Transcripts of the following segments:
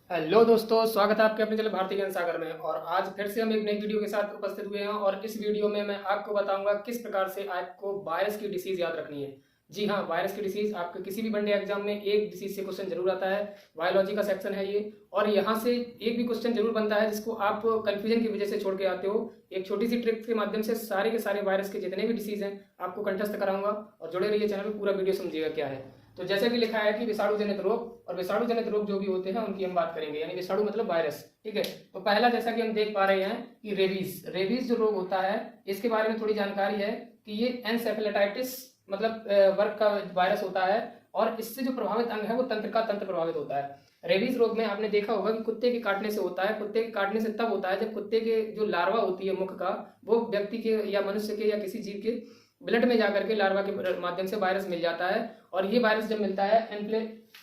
Hello दोस्तों, स्वागत है आपके अपने चैनल भारतीय ज्ञान सागर में। और आज फिर से हम एक नई वीडियो के साथ उपस्थित हुए हैं और इस वीडियो में मैं आपको बताऊंगा किस प्रकार से आपको वायरस की डिसीज याद रखनी है। जी हाँ, वायरस की डिसीज आपके किसी भी वनडे एग्जाम में एक डिसीज से क्वेश्चन जरूर आता है। बायोलॉजी का सेक्शन है ये, और यहाँ से एक भी क्वेश्चन जरूर बनता है जिसको आप कंफ्यूजन की वजह से छोड़ के आते हो। एक छोटी सी ट्रिक के माध्यम से सारे के सारे वायरस के जितने भी डिसीज हैं आपको कंठस्थ कराऊंगा, और जुड़े रहिए चैनल में, पूरा वीडियो समझिएगा क्या है। तो जैसे कि लिखा है कि विषाणु जनित रोग, और विषाणु जनित रोग जो भी होते हैं उनकी हम बात करेंगे, यानी विषाणु मतलब वायरस। ठीक है, तो पहला जैसा कि हम देख पा रहे हैं कि रेबीज जो रोग होता है इसके बारे में थोड़ी जानकारी है कि ये एनसेफेलाइटिस मतलब वर्ग का वायरस होता है, और इससे जो प्रभावित अंग है वो तंत्र प्रभावित होता है। रेबीज रोग में आपने देखा होगा कि कुत्ते के काटने से होता है। कुत्ते के काटने से तब होता है जब कुत्ते के जो लार्वा होती है मुख का, वो व्यक्ति के या मनुष्य के या किसी जीव के ब्लड में जाकर के लार्वा के माध्यम से वायरस मिल जाता है। और ये वायरस जब मिलता है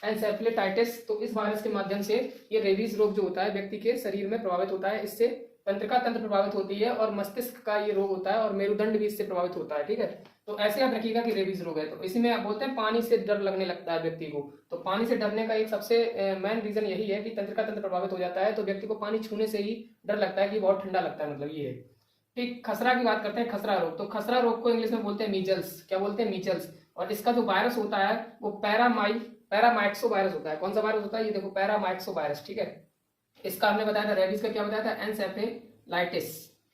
एनसेफेलाइटिस, तो इस वायरस के माध्यम से ये रेबीज रोग जो होता है व्यक्ति के शरीर में प्रभावित होता है। इससे तंत्र प्रभावित होती है और मस्तिष्क का ये रोग होता है, और मेरुदंड भी इससे प्रभावित होता है। ठीक है, तो ऐसे याद रखिएगा कि रेबीज रोग है। तो इसी में आप बोलते हैं पानी से डर लगने लगता है व्यक्ति को। तो पानी से डरने का एक सबसे मेन रीजन यही है कि तंत्र प्रभावित हो जाता है, तो व्यक्ति को पानी छूने से ही डर लगता है कि बहुत ठंडा लगता है, मतलब ये है। ठीक, खसरा की बात करते हैं, खसरा रोग। तो खसरा रोग को इंग्लिश में बोलते हैं मीजल्स। क्या बोलते हैं? मीजल्स। और इसका जो वायरस होता है वो पैरामाइक्सो वायरस होता है। कौन सा वायरस होता है? ये देखो, पैरामाइक्सो वायरस। ठीक है, इसका हमने बताया था। रेबीज का क्या बताया था?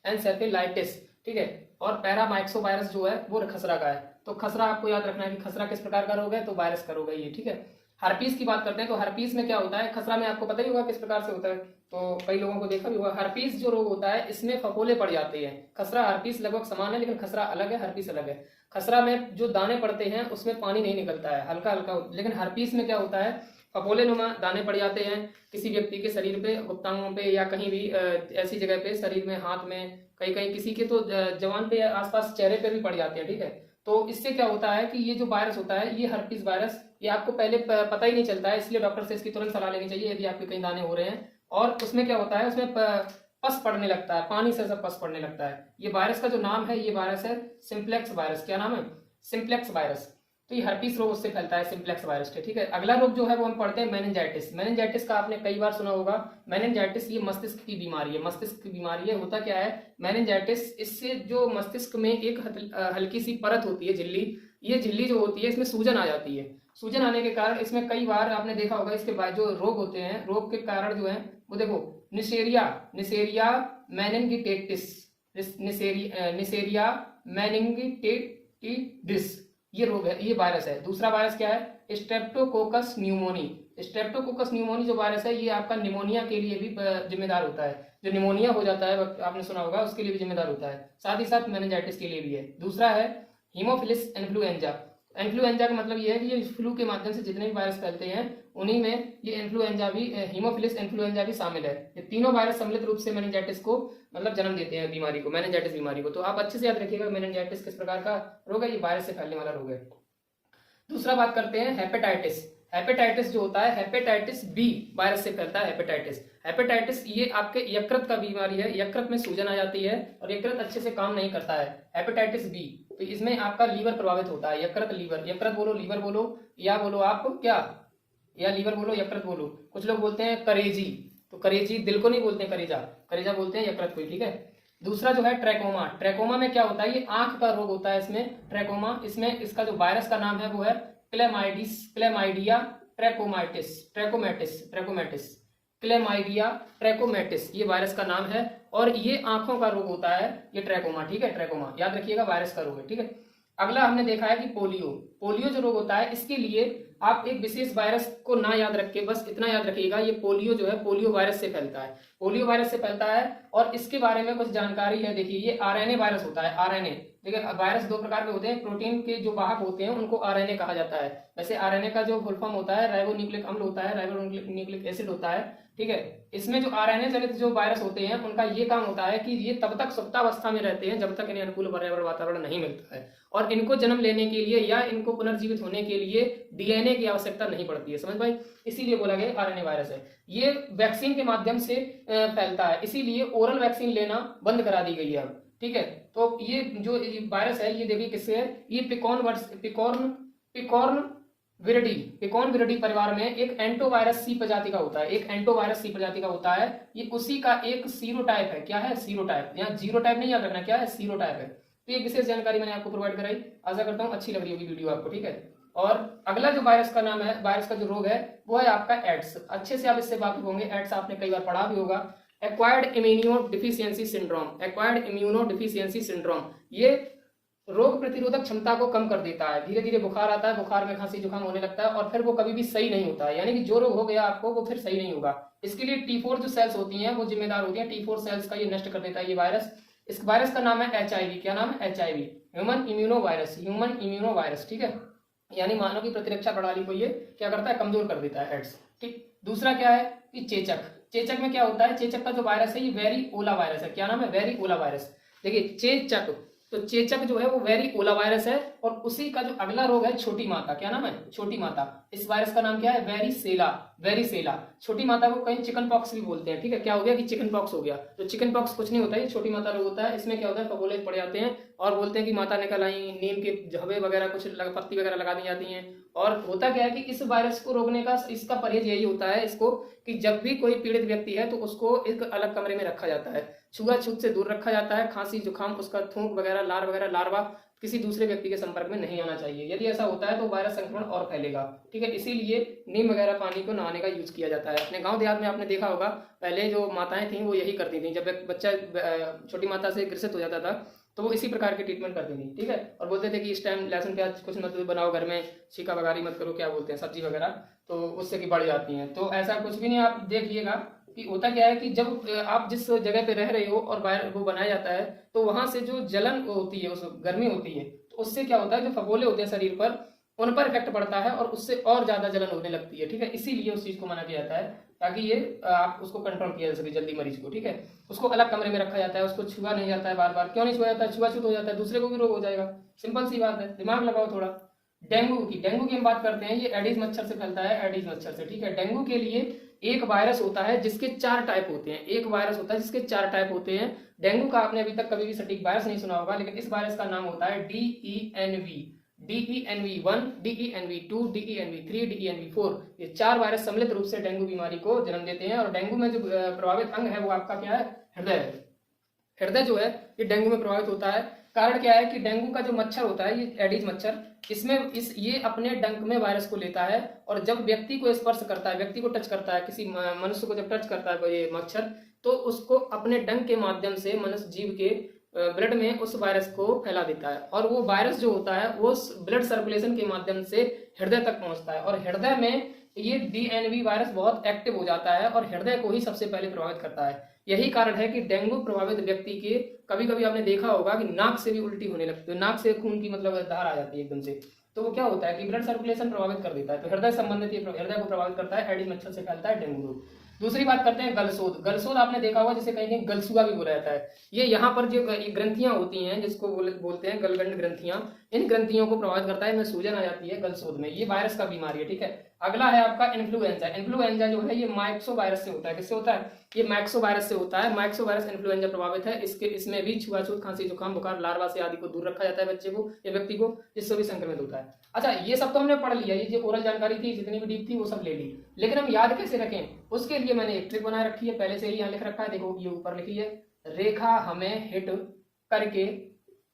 एनसेफेलाइटिस। ठीक है, और पैरामाइक्सो वायरस जो है वो खसरा का है। तो खसरा आपको याद रखना है कि खसरा किस प्रकार का रोग है, तो वायरस का रोग है ये। ठीक है, हर्पीस की बात करते हैं। तो हर्पीस में क्या होता है? खसरा में आपको पता ही होगा किस प्रकार से होता है, तो कई लोगों को देखा भी होगा। हर्पीस जो रोग होता है इसमें फफोले पड़ जाते हैं। खसरा हर्पीस लगभग समान है, लेकिन खसरा अलग है, हर्पीस अलग है। खसरा में जो दाने पड़ते हैं उसमें पानी नहीं निकलता है, हल्का हल्का। लेकिन हर्पीस में क्या होता है? फफोले नुमा दाने पड़ जाते हैं किसी व्यक्ति के शरीर पे, गुप्तांगों पे, या कहीं भी ऐसी जगह पे शरीर में, हाथ में, कहीं कहीं किसी के तो जवान पे, आसपास चेहरे पे भी पड़ जाते हैं। ठीक है, तो इससे क्या होता है कि ये जो वायरस होता है, ये हर्पीस वायरस, ये आपको पहले पता ही नहीं चलता है, इसलिए डॉक्टर से इसकी तुरंत सलाह लेनी चाहिए यदि आपके कहीं दाने हो रहे हैं। और उसमें क्या होता है? उसमें पस पड़ने लगता है, पानी से सब पस पड़ने लगता है। ये वायरस का जो नाम है, ये वायरस है सिंप्लेक्स वायरस। क्या नाम है? Simplex virus. तो ये हर्पीस रोग उससे फैलता है, सिंप्लेक्स वायरस से। ठीक है, अगला रोग जो है वो हम पढ़ते हैं मेनिंजाइटिस। मेनिंजाइटिस का आपने कई बार सुना होगा। मेनिंजाइटिस ये मस्तिष्क की बीमारी है, मस्तिष्क की बीमारी है। होता क्या है मेनिंजाइटिस? इससे जो मस्तिष्क में एक हल्की सी परत होती है, झिल्ली, ये झिल्ली जो होती है इसमें सूजन आ जाती है। सूजन आने के कारण इसमें कई बार आपने देखा होगा, इसके बाद जो रोग होते हैं, रोग के कारण जो है वो देखो, Neisseria Neisseria meningitis Neisseria meningitis, ये रोग है, ये वायरस है। दूसरा वायरस क्या है? Streptococcus pneumoniae. स्ट्रेप्टोकोकस न्यूमोनी जो वायरस है, ये आपका निमोनिया के लिए भी जिम्मेदार होता है। जो निमोनिया हो जाता है, आपने सुना होगा, उसके लिए भी जिम्मेदार होता है। साथ ही साथ मेनिंजाइटिस के लिए भी है। दूसरा है हीमोफिलिस इन्फ्लुएंजा। इन्फ्लुएंजा का मतलब ये है कि ये फ्लू के माध्यम से जितने भी वायरस फैलते हैं उन्हीं में ये इन्फ्लुएंजा भी, हीमोफिलिस इन्फ्लुएंजा भी शामिल है। ये तीनों वायरस सम्मिलित रूप से मेनिंजाइटिस को मतलब जन्म देते हैं, बीमारी को, मेनिंजाइटिस बीमारी को। तो आप अच्छे से याद रखिएगा मेनिंजाइटिस किस प्रकार का रोग है, ये वायरस से फैलने वाला रोग है। दूसरा बात करते हैं हेपेटाइटिस। हेपेटाइटिस जो होता है, हेपेटाइटिस बी वायरस से फैलता है। हेपेटाइटिस ये आपके यकृत का बीमारी है, यकृत में सूजन आ जाती है और यकृत अच्छे से काम नहीं करता है, हेपेटाइटिस बी। तो इसमें आपका लीवर प्रभावित होता है, यकृत लीवर, यकृत बोलो, लीवर बोलो, या बोलो आप क्या, या लीवर बोलो, यकृत बोलो। कुछ लोग बोलते हैं करेजी, तो करेजी दिल को नहीं बोलते हैं, करेजा, करेजा बोलते हैं यकृत को। ठीक है, दूसरा जो है ट्रैकोमा। ट्रैकोमा में क्या होता है? ये आंख का रोग होता है इसमें, ट्रैकोमा। इसमें इसका जो वायरस का नाम है वो है क्लेमाइडिया ट्रैकोमैटिस, ये वायरस का नाम है, और ये आंखों का रोग होता है, ये ट्रैकोमा। ठीक है, ट्रैकोमा याद रखिएगा, वायरस का रोग है। ठीक है, अगला हमने देखा है कि पोलियो जो रोग होता है, इसके लिए आप एक विशेष वायरस को ना याद रख के बस इतना याद रखिएगा, ये पोलियो जो है पोलियो वायरस से फैलता है, पोलियो वायरस से फैलता है। और इसके बारे में कुछ जानकारी है, देखिए, ये आरएनए वायरस होता है, आरएनए। देखिए, वायरस दो प्रकार के होते हैं, प्रोटीन के जो वाहक होते हैं उनको आरएनए कहा जाता है। वैसे आरएनए का जो फुल फॉर्म होता है राइबोन्यूक्लिक अम्ल होता है, राइबोन्यूक्लिक एसिड होता है। ठीक है, इसमें जो आरएनए जनित जो वायरस होते हैं उनका ये काम होता है कि ये तब तक सुप्तावस्था में रहते हैं जब तक इन्हें अनुकूल पर्यावरण वातावरण नहीं मिलता है, और इनको जन्म लेने के लिए या इनको पुनर्जीवित होने के लिए डीएनए की आवश्यकता नहीं पड़ती है, समझ भाई, इसीलिए बोला गया आरएनए वायरस है। ये वैक्सीन के माध्यम से फैलता है, इसीलिए ओरल वैक्सीन लेना बंद करा दी गई है अब। ठीक है, तो ये जो वायरस है, ये देखिए किससे है, ये पिकॉर्न विरिडी, ये कौन विरिडी परिवार में एक एंटोवायरस सी प्रजाति का होता है, एक एंटोवायरस सी प्रजाति का होता है। ये उसी का एक सीरोटाइप है। क्या है? सीरोटाइप। यहाँ जीरोटाइप नहीं याद रखना, क्या है? सीरोटाइप है। तो ये विशेष जानकारी मैंने आपको प्रोवाइड कराई। आशा करता हूँ अच्छी लग रही होगी वीडियो आपको, ठीक है। और अगला जो वायरस का नाम है, वायरस का जो रोग है वो है आपका एड्स। अच्छे से आप इससे वाकिफ होंगे, एड्स आपने कई बार पढ़ा भी होगा। Acquired immuno deficiency syndrome, acquired immuno deficiency syndrome, ये रोग प्रतिरोधक क्षमता को कम कर देता है। धीरे धीरे बुखार आता है, बुखार में खांसी जुकाम होने लगता है और फिर वो कभी भी सही नहीं होता है, यानी कि जो रोग हो गया आपको वो फिर सही नहीं होगा। इसके लिए T4 जो सेल्स होती हैं वो जिम्मेदार होती हैं, T4 सेल्स का ये नष्ट कर देता है ये वायरस। इस वायरस का नाम है HIV। क्या नाम है? HIV, human immuno virus, human immuno virus, ठीक है। यानी मानव की प्रतिरक्षा प्रणाली को ये क्या करता है? कमजोर कर देता है, एड्स, ठीक। दूसरा क्या है कि चेचक। चेचक में क्या होता है? चेचक का जो वायरस है ये वेरिओला वायरस है। क्या नाम है? वेरिओला वायरस। देखिए चेचक, तो चेचक जो है वो वेरिओला वायरस है और उसी का जो अगला रोग है छोटी माता। क्या नाम है? छोटी माता। इस वायरस का नाम क्या है? Varicella, varicella. छोटी माता को कहीं चिकन पॉक्स भी बोलते हैं, ठीक है। क्या हो गया कि चिकन पॉक्स हो गया। तो चिकन पॉक्स कुछ नहीं होता है, ये छोटी माता रोग होता है। इसमें क्या होता है? फफोले पड़ जाते हैं और बोलते हैं कि माता निकल आई, नीम के जहबे वगैरह कुछ पत्ती वगैरह लगा दी जाती हैं। और होता क्या है कि इस वायरस को रोकने का इसका परहेज यही होता है इसको, कि जब भी कोई पीड़ित व्यक्ति है तो उसको एक अलग कमरे में रखा जाता है, छुआछूत से दूर रखा जाता है। खांसी जुकाम, उसका थूक वगैरह, लार वगैरह, लार्वा किसी दूसरे व्यक्ति के संपर्क में नहीं आना चाहिए। यदि ऐसा होता है तो वायरस संक्रमण और फैलेगा, ठीक है। इसीलिए नीम वगैरह पानी को नहाने का यूज किया जाता है। अपने गांव देहात में आपने देखा होगा, पहले जो माताएं थीं वो यही करती थीं। जब एक बच्चा छोटी माता से ग्रसित हो जाता था तो वो इसी प्रकार के ट्रीटमेंट करती थी, ठीक है। और बोलते थे कि इस टाइम लहसुन प्याज कुछ मत बनाओ घर में, छीका बघारी मत करो, क्या बोलते हैं, सब्जी वगैरह, तो उससे की बढ़ जाती हैं। तो ऐसा कुछ भी नहीं। आप देखिएगा कि होता क्या है कि जब आप जिस जगह पे रह रहे हो और वायरस वो बनाया जाता है तो वहां से जो जलन होती है, उस गर्मी होती है, तो उससे क्या होता है, जो फफोले होते हैं शरीर पर उन पर इफेक्ट पड़ता है और उससे और ज्यादा जलन होने लगती है, ठीक है। इसीलिए उस चीज को मना किया जाता है, ताकि ये आप उसको कंट्रोल किया जा सके जल्दी मरीज को, ठीक है। उसको अलग कमरे में रखा जाता है, उसको छुआ नहीं जाता है बार बार। क्यों नहीं छुआ जाता है? छुआछूत हो जाता है, दूसरे को भी रोग हो जाएगा। सिंपल सी बात है, दिमाग लगाओ थोड़ा। डेंगू की हम बात करते हैं, ये एडिस मच्छर से फैलता है, एडिस मच्छर से, ठीक है। डेंगू के लिए एक वायरस होता है जिसके 4 टाइप होते हैं, एक वायरस होता है जिसके 4 टाइप होते हैं। डेंगू का आपने अभी तक कभी भी सटीक वायरस नहीं सुना होगा, लेकिन इस वायरस का नाम होता है DENV, DENV1, DENV2, DENV3, DENV4। ये 4 वायरस सम्मिलित रूप से डेंगू बीमारी को जन्म देते हैं। और डेंगू में जो प्रभावित अंग है वो आपका क्या है? हृदय है। हृदय जो है ये डेंगू में प्रभावित होता है। कारण क्या है कि डेंगू का जो मच्छर होता है, ये एडिस मच्छर, इसमें ये अपने डंक में वायरस को लेता है और जब व्यक्ति को स्पर्श करता है, व्यक्ति को टच करता है, किसी मनुष्य को जब टच करता है ये मच्छर, तो उसको अपने डंक के माध्यम से मनुष्य जीव के ब्लड में उस वायरस को फैला देता है। और वो वायरस जो होता है वो ब्लड सर्कुलेशन के माध्यम से हृदय तक पहुंचता है और हृदय में ये DNV वायरस बहुत एक्टिव हो जाता है और हृदय को ही सबसे पहले प्रभावित करता है। यही कारण है कि डेंगू प्रभावित व्यक्ति के कभी कभी आपने देखा होगा कि नाक से भी उल्टी होने लगती है, नाक से खून की मतलब धार आ जाती है एकदम से। तो वो क्या होता है कि ब्लड सर्कुलेशन प्रभावित कर देता है। तो हृदय संबंधित हृदय को प्रभावित करता है, एडिस मच्छर से फैलता है डेंगू रोग। दूसरी बात करते हैं गलसोद। गलसोद आपने देखा होगा, जिसे कहीं कहीं गलसुआ भी बोला जाता है। ये यहाँ पर जो ग्रंथियां होती हैं जिसको बोलते हैं गलगंड ग्रंथियां, इन ग्रंथियों को प्रभावित करता है, इनमें सूजन आ जाती है गलसोद में। ये वायरस का बीमारी है, ठीक है। अगला है आपका इन्फ्लुएंजा। इन्फ्लुएंजा जो है ये माइक्सो वायरस से होता है। किससे होता है? ये माइक्सो वायरस से होता है। माइक्सो वायरस इन्फ्लुएंजा प्रभावित है। इसमें भी छुआछूत, खांसी जुकाम, बुखार, लार्वा से आदि को दूर रखा जाता है बच्चे को या व्यक्ति को, जिससे भी संक्रमित होता है। अच्छा, ये सब तो हमने पढ़ लिया, ये जो ओरल जानकारी थी जितनी भी डीप थी वो सब ले ली, लेकिन हम याद कैसे रखें उसके लिए मैंने एक ट्रिक बना रखी है, पहले से ही यहाँ लिख रखा है। देखो ये ऊपर लिखी है, रेखा हमें हिट करके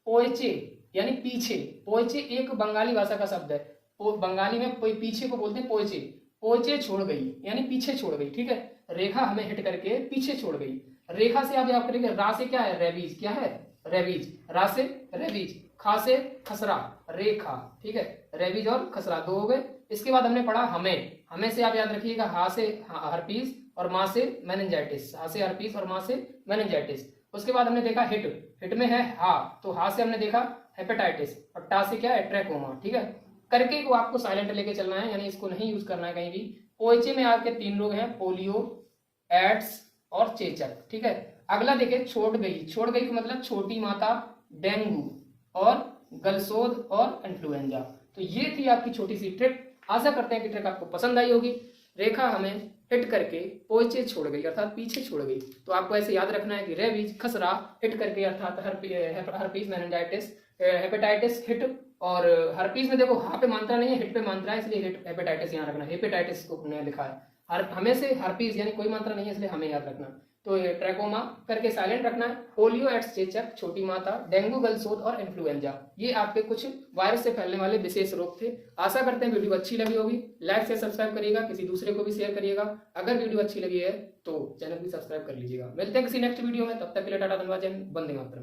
पोएचे, यानी पीछे। पोएचे एक बंगाली भाषा का शब्द है, बंगाली में पीछे को बोलते हैं पोएचे। पोएचे छोड़ गई यानी पीछे छोड़ गई, ठीक है। रेखा हमें हिट करके पीछे छोड़ गई। रेखा से आप याद करेंगे, रा से क्या है? रेबीज। क्या है? रेबीज। रा से रेबीज, खा से खसरा, रेखा, ठीक है। रेबीज और खसरा 2 हो गए। इसके बाद हमने पढ़ा हमें से आप याद रखिएगा, हा से हर्पीस और माँ से मेनिंजाइटिस, हा से हर्पीस और माँ से मेनिंजाइटिस। उसके बाद हमने देखा हिट में है हा, तो हा से हमने देखा हेपेटाइटिस और टा से क्या है? ट्रैकोमा, ठीक है। करके को आपको साइलेंट लेके चलना है, यानी इसको नहीं यूज करना है कहीं भी। पोएचे में आपके 3 रोग हैं, पोलियो, एड्स और चेचक, ठीक है। अगला देखिए छोड़ गई। छोड़ गई का मतलब छोटी माता, डेंगू और गलसोद और इन्फ्लुएंजा। तो ये थी आपकी छोटी सी ट्रिक। आशा करते हैं कि ट्रिक आपको पसंद आई होगी। रेखा हमें हिट करके पोएचे छोड़ गई अर्थात पीछे छोड़ गई, तो आपको ऐसे याद रखना है कि रेबीज, खसरा, हिट करके अर्थात हर्पीस, मेनिंजाइटिस, हेपेटाइटिस हिट, और हर्पीज में देखो हाँ पे मात्रा नहीं है, हिट पे मात्रा है, इसलिए हिट हेपेटाइटिस यहाँ रखना, हेपेटाइटिस को लिखा है। हमें से हर्पीज यानी कोई मात्रा नहीं है, इसलिए हमें याद रखना। तो ये ट्रैकोमा करके साइलेंट रखना है। पोलियो एड्स चेचक, छोटी माता, डेंगू, गलसोत और इन्फ्लुएंजा, ये आपके कुछ वायरस से फैलने वाले विशेष रोग थे। आशा करते हैं वीडियो अच्छी लगी होगी। लाइक से सब्सक्राइब करिएगा, किसी दूसरे को भी शेयर करिएगा। अगर वीडियो अच्छी लगी है तो चैनल भी सब्सक्राइब कर लीजिएगा। मिलते हैं किसी नेक्स्ट वीडियो में, तब तक के लिए टाटा, धन्यवाद, जय हिंद, वंदे मातरम।